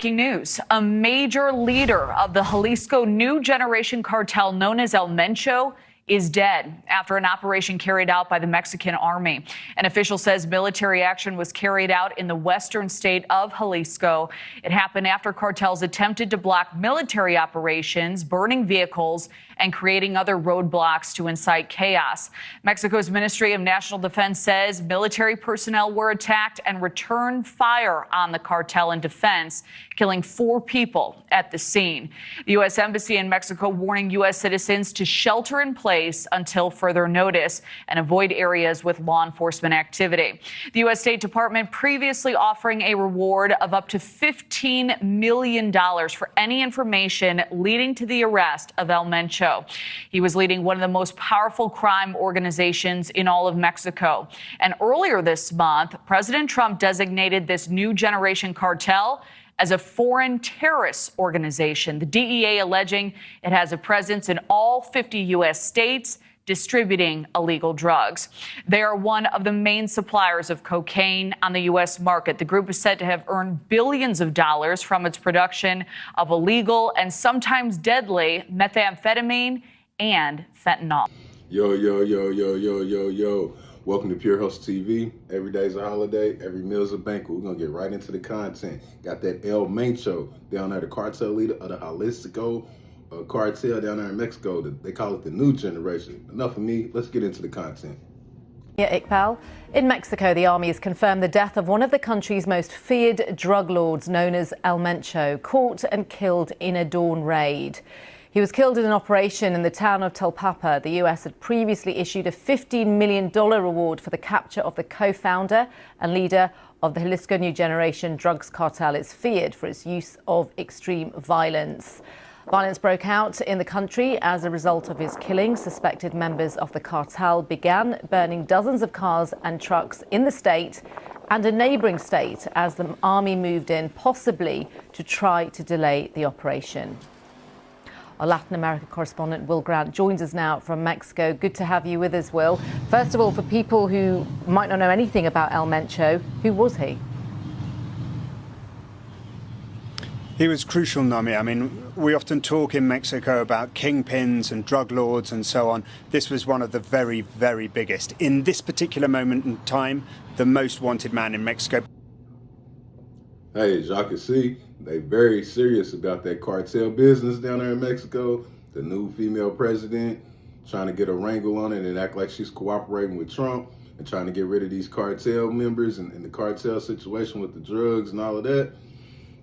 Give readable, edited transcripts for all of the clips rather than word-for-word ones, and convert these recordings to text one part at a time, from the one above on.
Breaking news. A major leader of the Jalisco new generation cartel known as El Mencho is dead after an operation carried out by the Mexican army. An official says military action was carried out in the western state of Jalisco. It happened after cartels attempted to block military operations, burning vehicles, and creating other roadblocks to incite chaos. Mexico's Ministry of National Defense says military personnel were attacked and returned fire on the cartel in defense, killing 4 people at the scene. The U.S. Embassy in Mexico warning U.S. citizens to shelter in place until further notice and avoid areas with law enforcement activity. The U.S. State Department previously offering a reward of up to $15 million for any information leading to the arrest of El Mencho. He was leading one of the most powerful crime organizations in all of Mexico. And earlier this month, President Trump designated this new generation cartel as a foreign terrorist organization, the DEA alleging it has a presence in all 50 U.S. states, distributing illegal drugs. They are one of the main suppliers of cocaine on the U.S. market. The group is said to have earned billions of dollars from its production of illegal and sometimes deadly methamphetamine and fentanyl. Yo. Welcome to Pure Hustle TV. Every day's a holiday, every meal's a banquet. We're going to get right into the content. Got that El Mencho down there, the cartel leader of the Jalisco cartel down there in Mexico. They call it the new generation. Enough of me. Let's get into the content. Yeah, Iqbal. In Mexico, the army has confirmed the death of one of the country's most feared drug lords, known as El Mencho, caught and killed in a dawn raid. He was killed in an operation in the town of Telpapa. The U.S. had previously issued a $15 million reward for the capture of the co-founder and leader of the Jalisco New Generation drugs cartel. It's feared for its use of extreme violence. Violence broke out in the country as a result of his killing. Suspected members of the cartel began burning dozens of cars and trucks in the state and a neighbouring state as the army moved in, possibly to try to delay the operation. Our Latin America correspondent Will Grant joins us now from Mexico. Good to have you with us, Will. First of all, for people who might not know anything about El Mencho, who was he? He was crucial, Nami. I mean, we often talk in Mexico about kingpins and drug lords and so on. This was one of the very, very biggest. In this particular moment in time, the most wanted man in Mexico. Hey, as y'all can see, they very serious about that cartel business down there in Mexico. The new female president trying to get a wrangle on it and act like she's cooperating with Trump and trying to get rid of these cartel members and the cartel situation with the drugs and all of that.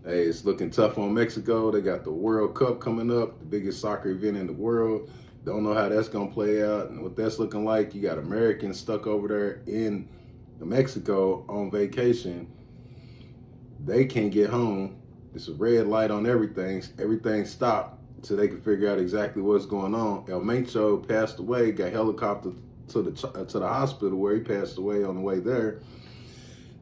Hey, it's looking tough on Mexico. They got the World Cup coming up, the biggest soccer event in the world. Don't know how that's going to play out and what that's looking like. You got Americans stuck over there in Mexico on vacation. They can't get home. It's a red light on everything. Everything stopped until they can figure out exactly what's going on. El Mencho passed away, got helicoptered to the hospital where he passed away on the way there.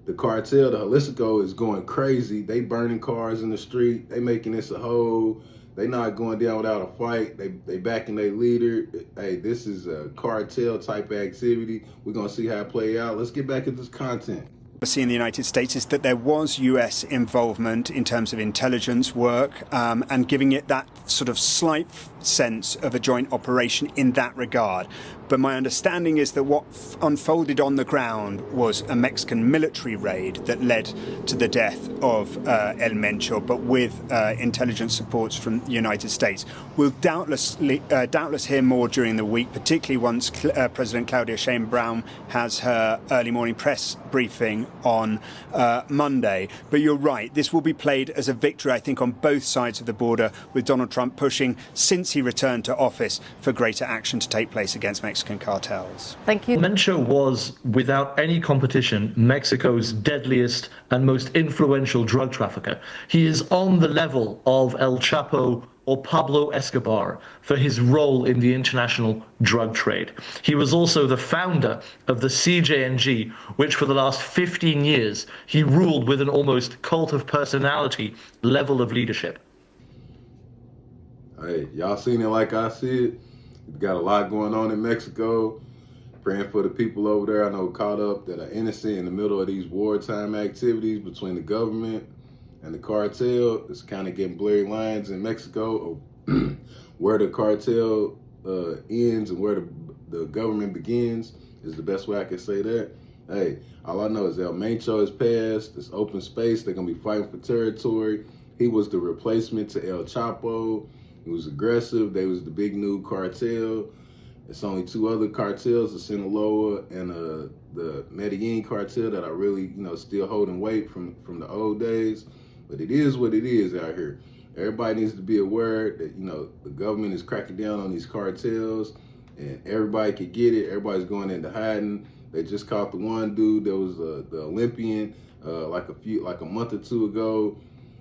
The cartel, the Jalisco, is going crazy. They burning cars in the street. They making this a whole. They not going down without a fight. They backing their leader. Hey, this is a cartel type of activity. We're gonna see how it play out. Let's get back into this content. See in the United States is that there was US involvement in terms of intelligence work and giving it that sort of slight sense of a joint operation in that regard. But my understanding is that what unfolded on the ground was a Mexican military raid that led to the death of El Mencho, but with intelligence supports from the United States. We'll doubtless hear more during the week, particularly once President Claudia Sheinbaum has her early morning press briefing on Monday. But you're right, this will be played as a victory, I think, on both sides of the border, with Donald Trump pushing, since he returned to office, for greater action to take place against Mexican cartels. Thank you. Mencho was, without any competition, Mexico's deadliest and most influential drug trafficker. He is on the level of El Chapo or Pablo Escobar for his role in the international drug trade. He was also the founder of the CJNG, which for the last 15 years, he ruled with an almost cult of personality level of leadership. Hey, y'all seen it like I see it. We've got a lot going on in Mexico. Praying for the people over there I know caught up that are innocent in the middle of these wartime activities between the government and the cartel is kind of getting blurry lines in Mexico of where the cartel ends and where the government begins is the best way I can say that. Hey, all I know is El Mencho is passed. It's open space. They're going to be fighting for territory. He was the replacement to El Chapo. He was aggressive. They was the big new cartel. It's only two other cartels, the Sinaloa and the Medellin cartel, that are really, still holding weight from the old days. But it is what it is out here. Everybody needs to be aware that, the government is cracking down on these cartels, and everybody can get it. Everybody's going into hiding. They just caught the one dude that was the Olympian like a month or two ago.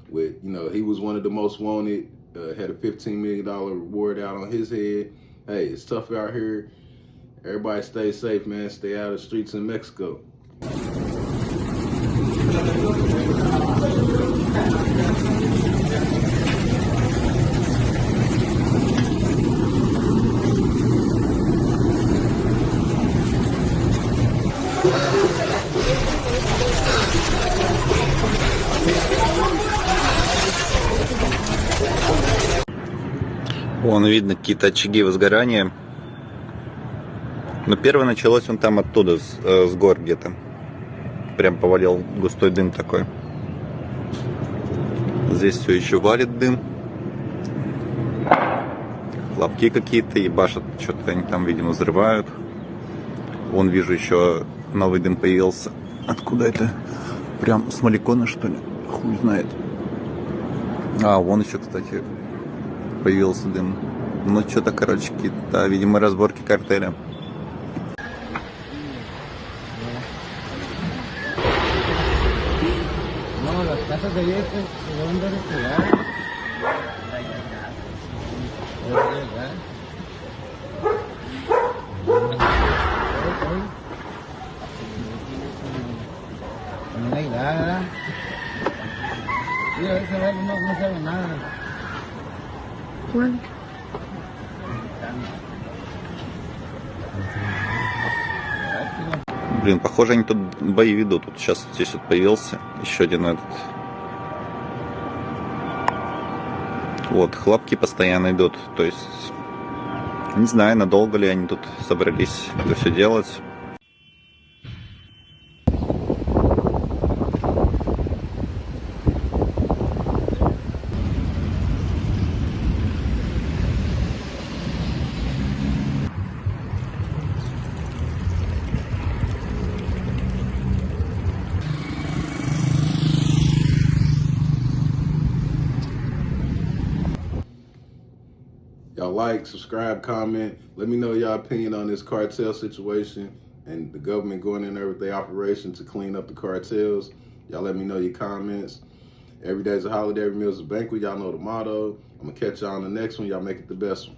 With he was one of the most wanted. Had a $15 million reward out on his head. Hey, it's tough out here. Everybody stay safe, man. Stay out of the streets in Mexico. Вон видно какие-то очаги возгорания. Но первое началось он там оттуда, с гор где-то. Прям повалил густой дым такой. Здесь все еще валит дым. Хлопки какие-то ебашат, что-то они там, видимо, взрывают. Вон вижу еще новый дым появился. Откуда это? Прям с Маликона, что ли? Хуй знает. А, вон еще, кстати, появился дым. Ну, что-то, короче, какие-то, видимо, разборки картеля. Блин, похоже, они тут бои ведут. Вот сейчас здесь вот появился еще один этот. Вот, хлопки постоянно идут. То есть, не знаю, надолго ли они тут собрались это все делать. Y'all like, subscribe, comment. Let me know y'all opinion on this cartel situation and the government going in there with their operation to clean up the cartels. Y'all let me know your comments. Every day's a holiday, every meal's a banquet. Y'all know the motto. I'm going to catch y'all on the next one. Y'all make it the best one.